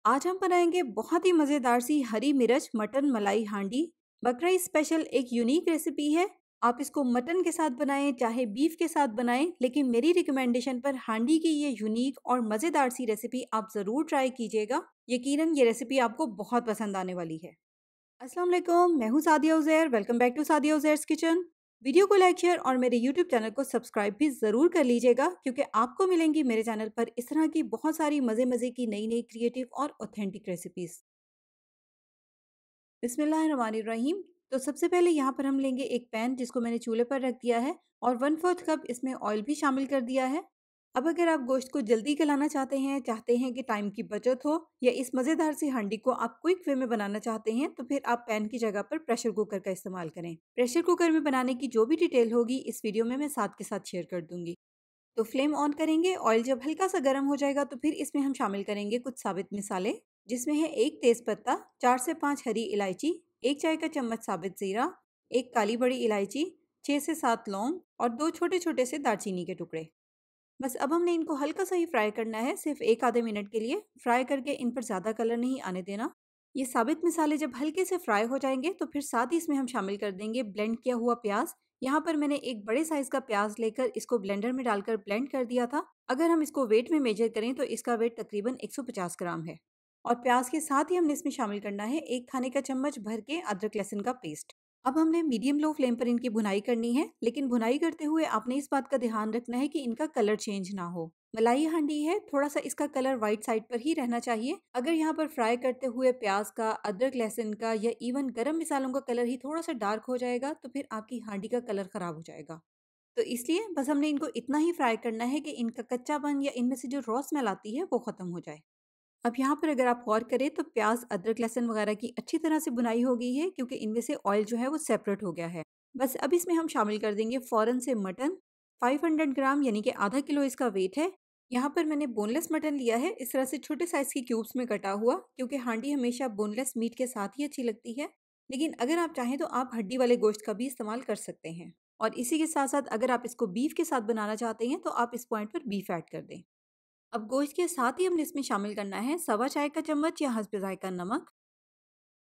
आज हम बनाएंगे बहुत ही मज़ेदार सी हरी मिर्च मटन मलाई हांडी। बकरा स्पेशल एक यूनिक रेसिपी है। आप इसको मटन के साथ बनाएं चाहे बीफ के साथ बनाएं, लेकिन मेरी रिकमेंडेशन पर हांडी की ये यूनिक और मज़ेदार सी रेसिपी आप ज़रूर ट्राई कीजिएगा। यकीनन ये रेसिपी आपको बहुत पसंद आने वाली है। अस्सलाम वालेकुम, मैं हूँ Sadia Uzair. Welcome back to Sadia Uzair's kitchen. Video को लाइक शेयर और मेरे यूट्यूब चैनल को सब्सक्राइब भी ज़रूर कर लीजिएगा, क्योंकि आपको मिलेंगी मेरे चैनल पर इस तरह की बहुत सारी मज़े मज़े की नई नई क्रिएटिव और ऑथेंटिक रेसिपीज़। बिस्मिल्लाहिर्रहमानिर्रहीम। तो सबसे पहले यहाँ पर हम लेंगे एक पैन जिसको मैंने चूल्हे पर रख दिया है और 1/4 कप इसमें ऑयल भी शामिल कर दिया है। अब अगर आप गोश्त को जल्दी गलाना चाहते हैं कि टाइम की बचत हो, या इस मज़ेदार सी हांडी को आप क्विक वे में बनाना चाहते हैं, तो फिर आप पैन की जगह पर प्रेशर कुकर का इस्तेमाल करें। प्रेशर कुकर में बनाने की जो भी डिटेल होगी इस वीडियो में मैं साथ के साथ शेयर कर दूंगी। तो फ्लेम ऑन करेंगे। ऑयल जब हल्का सा गर्म हो जाएगा तो फिर इसमें हम शामिल करेंगे कुछ साबित मिसाले, जिसमें है एक तेज पत्ता, 4 से 5 हरी इलायची, एक चाय का चम्मच साबित जीरा, एक काली बड़ी इलायची, 6 से 7 लौंग और 2 छोटे छोटे से दालचीनी के टुकड़े। बस अब हमने इनको हल्का सा ही फ्राई करना है, सिर्फ एक आधे मिनट के लिए फ्राई करके इन पर ज़्यादा कलर नहीं आने देना। ये साबित मिसाले जब हल्के से फ्राई हो जाएंगे तो फिर साथ ही इसमें हम शामिल कर देंगे ब्लेंड किया हुआ प्याज। यहाँ पर मैंने एक बड़े साइज का प्याज लेकर इसको ब्लेंडर में डालकर ब्लेंड कर दिया था। अगर हम इसको वेट में मेजर करें तो इसका वेट तकरीबन 150 ग्राम है। और प्याज के साथ ही हमने इसमें शामिल करना है एक खाने का चम्मच भर के अदरक लहसुन का पेस्ट। अब हमने मीडियम लो फ्लेम पर इनकी भुनाई करनी है, लेकिन भुनाई करते हुए आपने इस बात का ध्यान रखना है कि इनका कलर चेंज ना हो। मलाई हांडी है, थोड़ा सा इसका कलर वाइट साइड पर ही रहना चाहिए। अगर यहाँ पर फ्राई करते हुए प्याज का, अदरक लहसुन का या इवन गरम मसालों का कलर ही थोड़ा सा डार्क हो जाएगा तो फिर आपकी हांडी का कलर खराब हो जाएगा। तो इसलिए बस हमने इनको इतना ही फ्राई करना है कि इनका कच्चापन या इनमें से जो रॉ स्मेल आती है वो खत्म हो जाए। अब यहाँ पर अगर आप गौर करें तो प्याज, अदरक, लहसुन वगैरह की अच्छी तरह से बुनाई हो गई है, क्योंकि इनमें से ऑयल जो है वो सेपरेट हो गया है। बस अब इसमें हम शामिल कर देंगे फ़ौरन से मटन। 500 ग्राम यानी कि आधा किलो इसका वेट है। यहाँ पर मैंने बोनलेस मटन लिया है, इस तरह से छोटे साइज़ की क्यूब्स में कटा हुआ, क्योंकि हांडी हमेशा बोनलेस मीट के साथ ही अच्छी लगती है। लेकिन अगर आप चाहें तो आप हड्डी वाले गोश्त का भी इस्तेमाल कर सकते हैं। और इसी के साथ साथ अगर आप इसको बीफ के साथ बनाना चाहते हैं तो आप इस पॉइंट पर बीफ ऐड कर दें। अब गोश्त के साथ ही हमने इसमें शामिल करना है सवा चाय का चम्मच या हस्ब जायका नमक।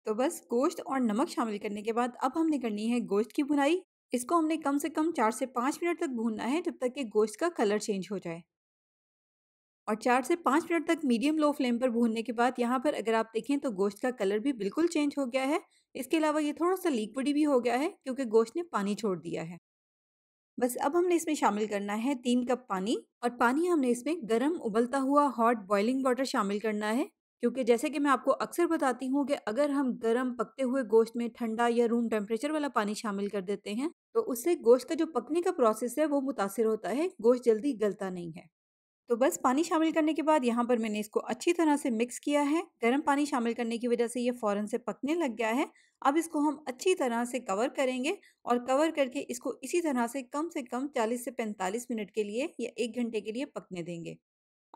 तो बस गोश्त और नमक शामिल करने के बाद अब हमने करनी है गोश्त की भुनाई। इसको हमने कम से कम 4 से 5 मिनट तक भूनना है, जब तक कि गोश्त का कलर चेंज हो जाए। और 4 से 5 मिनट तक मीडियम लो फ्लेम पर भूनने के बाद यहाँ पर अगर आप देखें तो गोश्त का कलर भी बिल्कुल चेंज हो गया है। इसके अलावा ये थोड़ा सा लिक्विडी भी हो गया है, क्योंकि गोश्त ने पानी छोड़ दिया है। बस अब हमने इसमें शामिल करना है 3 कप पानी। और पानी हमने इसमें गरम उबलता हुआ हॉट बॉइलिंग वाटर शामिल करना है, क्योंकि जैसे कि मैं आपको अक्सर बताती हूँ कि अगर हम गरम पकते हुए गोश्त में ठंडा या रूम टेम्परेचर वाला पानी शामिल कर देते हैं तो उससे गोश्त का जो पकने का प्रोसेस है वो मुतासिर होता है, गोश्त जल्दी गलता नहीं है। तो बस पानी शामिल करने के बाद यहाँ पर मैंने इसको अच्छी तरह से मिक्स किया है। गर्म पानी शामिल करने की वजह से ये फ़ौरन से पकने लग गया है। अब इसको हम अच्छी तरह से कवर करेंगे और कवर करके इसको इसी तरह से कम 40 से 45 मिनट के लिए या 1 घंटे के लिए पकने देंगे।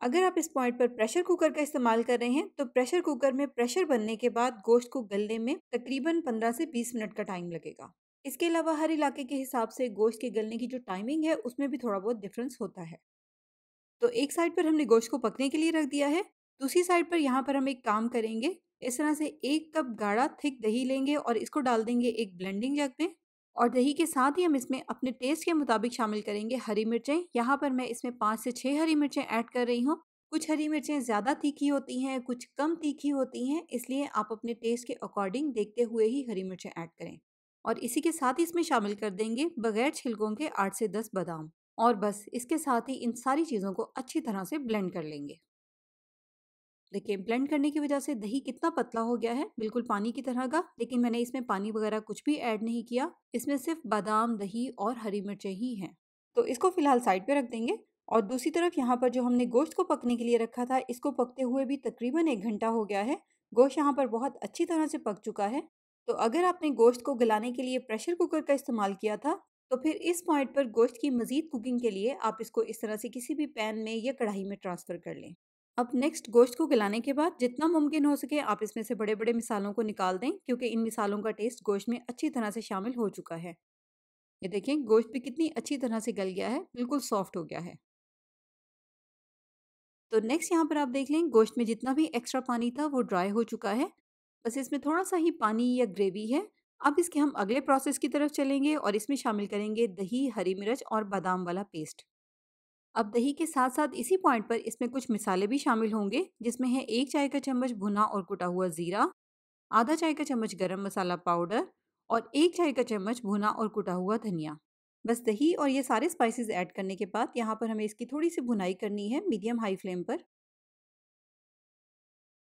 अगर आप इस पॉइंट पर प्रेशर कुकर का इस्तेमाल कर रहे हैं तो प्रेशर कुकर में प्रेशर बनने के बाद गोश्त को गलने में तकरीबन 15 से 20 मिनट का टाइम लगेगा। इसके अलावा हर इलाके के हिसाब से गोश्त के गलने की जो टाइमिंग है उसमें भी थोड़ा बहुत डिफरेंस होता है। तो एक साइड पर हमने गोश्त को पकने के लिए रख दिया है। दूसरी साइड पर यहाँ पर हम एक काम करेंगे। इस तरह से 1 कप गाढ़ा थिक दही लेंगे और इसको डाल देंगे एक ब्लेंडिंग जग में। और दही के साथ ही हम इसमें अपने टेस्ट के मुताबिक शामिल करेंगे हरी मिर्चें। यहाँ पर मैं इसमें 5 से 6 हरी मिर्चें ऐड कर रही हूँ। कुछ हरी मिर्चें ज़्यादा तीखी होती हैं, कुछ कम तीखी होती हैं, इसलिए आप अपने टेस्ट के अकॉर्डिंग देखते हुए ही हरी मिर्चें ऐड करें। और इसी के साथ ही इसमें शामिल कर देंगे बगैर छिलकों के 8 से 10 बादाम। और बस इसके साथ ही इन सारी चीज़ों को अच्छी तरह से ब्लेंड कर लेंगे। देखिए ब्लेंड करने की वजह से दही कितना पतला हो गया है, बिल्कुल पानी की तरह का। लेकिन मैंने इसमें पानी वगैरह कुछ भी ऐड नहीं किया, इसमें सिर्फ बादाम, दही और हरी मिर्चें ही हैं। तो इसको फिलहाल साइड पे रख देंगे। और दूसरी तरफ यहाँ पर जो हमने गोश्त को पकने के लिए रखा था, इसको पकते हुए भी तकरीबन 1 घंटा हो गया है। गोश्त यहाँ पर बहुत अच्छी तरह से पक चुका है। तो अगर आपने गोश्त को गलाने के लिए प्रेशर कुकर का इस्तेमाल किया था तो फिर इस पॉइंट पर गोश्त की मज़ीद कुकिंग के लिए आप इसको इस तरह से किसी भी पैन में या कढ़ाई में ट्रांसफ़र कर लें। अब नेक्स्ट गोश्त को गलाने के बाद जितना मुमकिन हो सके आप इसमें से बड़े-बड़े मिसालों को निकाल दें, क्योंकि इन मिसालों का टेस्ट गोश्त में अच्छी तरह से शामिल हो चुका है। ये देखें गोश्त भी कितनी अच्छी तरह से गल गया है, बिल्कुल सॉफ्ट हो गया है। तो नेक्स्ट यहाँ पर आप देख लें गोश्त में जितना भी एक्स्ट्रा पानी था वो ड्राई हो चुका है। बस इसमें थोड़ा सा ही पानी या ग्रेवी है। अब इसके हम अगले प्रोसेस की तरफ चलेंगे और इसमें शामिल करेंगे दही, हरी मिर्च और बादाम वाला पेस्ट। अब दही के साथ साथ इसी पॉइंट पर इसमें कुछ मिसाले भी शामिल होंगे, जिसमें है 1 चाय का चम्मच भुना और कुटा हुआ ज़ीरा, आधा चाय का चम्मच गरम मसाला पाउडर और 1 चाय का चम्मच भुना और कुटा हुआ धनिया। बस दही और ये सारे स्पाइसेस ऐड करने के बाद यहाँ पर हमें इसकी थोड़ी सी भुनाई करनी है मीडियम हाई फ्लेम पर।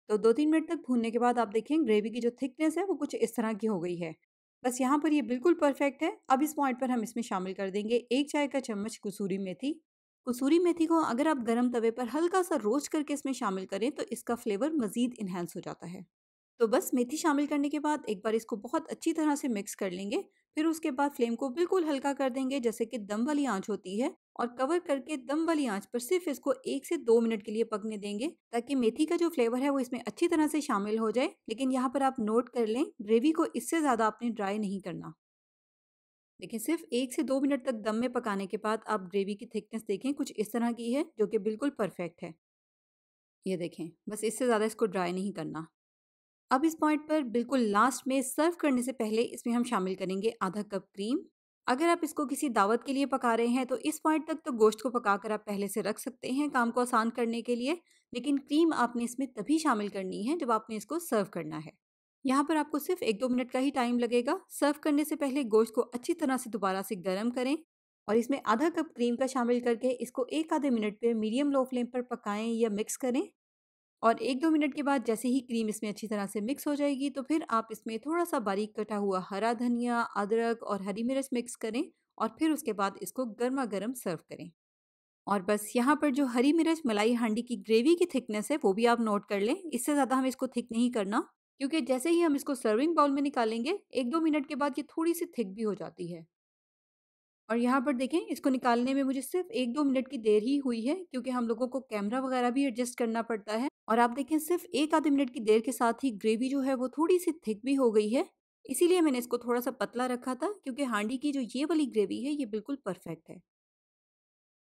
तो 2-3 मिनट तक भूनने के बाद आप देखें ग्रेवी की जो थिकनेस है वो कुछ इस तरह की हो गई है। बस यहाँ पर ये बिल्कुल परफेक्ट है। अब इस पॉइंट पर हम इसमें शामिल कर देंगे 1 चाय का चम्मच कसूरी मेथी। कसूरी मेथी को अगर आप गरम तवे पर हल्का सा रोस्ट करके इसमें शामिल करें तो इसका फ्लेवर मज़ीद इन्हांस हो जाता है। तो बस मेथी शामिल करने के बाद एक बार इसको बहुत अच्छी तरह से मिक्स कर लेंगे। फिर उसके बाद फ्लेम को बिल्कुल हल्का कर देंगे जैसे कि दम वाली आंच होती है, और कवर करके दम वाली आंच पर सिर्फ इसको 1 से 2 मिनट के लिए पकने देंगे ताकि मेथी का जो फ्लेवर है वो इसमें अच्छी तरह से शामिल हो जाए। लेकिन यहाँ पर आप नोट कर लें ग्रेवी को इससे ज़्यादा आपने ड्राई नहीं करना। देखिए सिर्फ 1 से 2 मिनट तक दम में पकाने के बाद आप ग्रेवी की थिकनेस देखें कुछ इस तरह की है जो कि बिल्कुल परफेक्ट है। ये देखें बस इससे ज़्यादा इसको ड्राई नहीं करना। अब इस पॉइंट पर बिल्कुल लास्ट में सर्व करने से पहले इसमें हम शामिल करेंगे आधा कप क्रीम। अगर आप इसको किसी दावत के लिए पका रहे हैं तो इस पॉइंट तक तो गोश्त को पकाकर आप पहले से रख सकते हैं काम को आसान करने के लिए। लेकिन क्रीम आपने इसमें तभी शामिल करनी है जब आपने इसको सर्व करना है। यहाँ पर आपको सिर्फ 1-2 मिनट का ही टाइम लगेगा। सर्व करने से पहले गोश्त को अच्छी तरह से दोबारा से गर्म करें और इसमें आधा कप क्रीम का शामिल करके इसको एक आधे मिनट पे मीडियम लो फ्लेम पर पकाएं या मिक्स करें। और 1-2 मिनट के बाद जैसे ही क्रीम इसमें अच्छी तरह से मिक्स हो जाएगी तो फिर आप इसमें थोड़ा-सा बारीक कटा हुआ हरा धनिया, अदरक और हरी मिर्च मिक्स करें और फिर उसके बाद इसको गरमा-गरम सर्व करें। और बस यहाँ पर जो हरी मिर्च मलाई हांडी की ग्रेवी की थिकनेस है वो भी आप नोट कर लें। इससे ज़्यादा हमें इसको थिक नहीं करना, क्योंकि जैसे ही हम इसको सर्विंग बाउल में निकालेंगे 1-2 मिनट के बाद ये थोड़ी-सी थिक भी हो जाती है। और यहाँ पर देखें इसको निकालने में मुझे सिर्फ 1-2 मिनट की देर ही हुई है, क्योंकि हम लोगों को कैमरा वगैरह भी एडजस्ट करना पड़ता है। और आप देखें सिर्फ 1 आधे मिनट की देर के साथ ही ग्रेवी जो है वो थोड़ी-सी थिक भी हो गई है। इसीलिए मैंने इसको थोड़ा-सा पतला रखा था, क्योंकि हांडी की जो ये वाली ग्रेवी है ये बिल्कुल परफेक्ट है।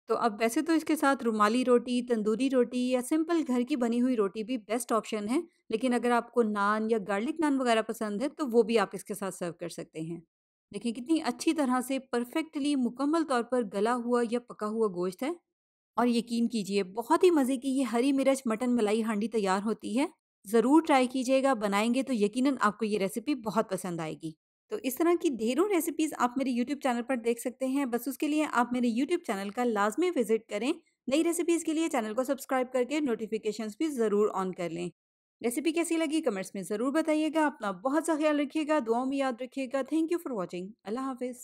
तो अब वैसे तो इसके साथ रुमाली रोटी, तंदूरी रोटी या सिंपल घर की बनी हुई रोटी भी बेस्ट ऑप्शन है। लेकिन अगर आपको नान या गार्लिक नान वगैरह पसंद है तो वो भी आप इसके साथ सर्व कर सकते हैं। देखिए कितनी अच्छी तरह से परफेक्टली मुकम्मल तौर पर गला हुआ या पका हुआ गोश्त है। और यकीन कीजिए बहुत ही मज़े की ये हरी मिर्च मटन मलाई हांडी तैयार होती है। ज़रूर ट्राई कीजिएगा, बनाएँगे तो यकीनन आपको ये रेसिपी बहुत पसंद आएगी। तो इस तरह की ढेरों रेसिपीज़ आप मेरे यूट्यूब चैनल पर देख सकते हैं। बस उसके लिए आप मेरे यूट्यूब चैनल का लाज़मी विज़िट करें। नई रेसिपीज़ के लिए चैनल को सब्सक्राइब करके नोटिफ़िकेशंस भी ज़रूर ऑन कर लें। रेसिपी कैसी लगी कमेंट्स में ज़रूर बताइएगा। अपना बहुत सा ख़्याल रखिएगा, दुआओं में याद रखिएगा। Thank you for watching. अल्लाह हाफ़िज़।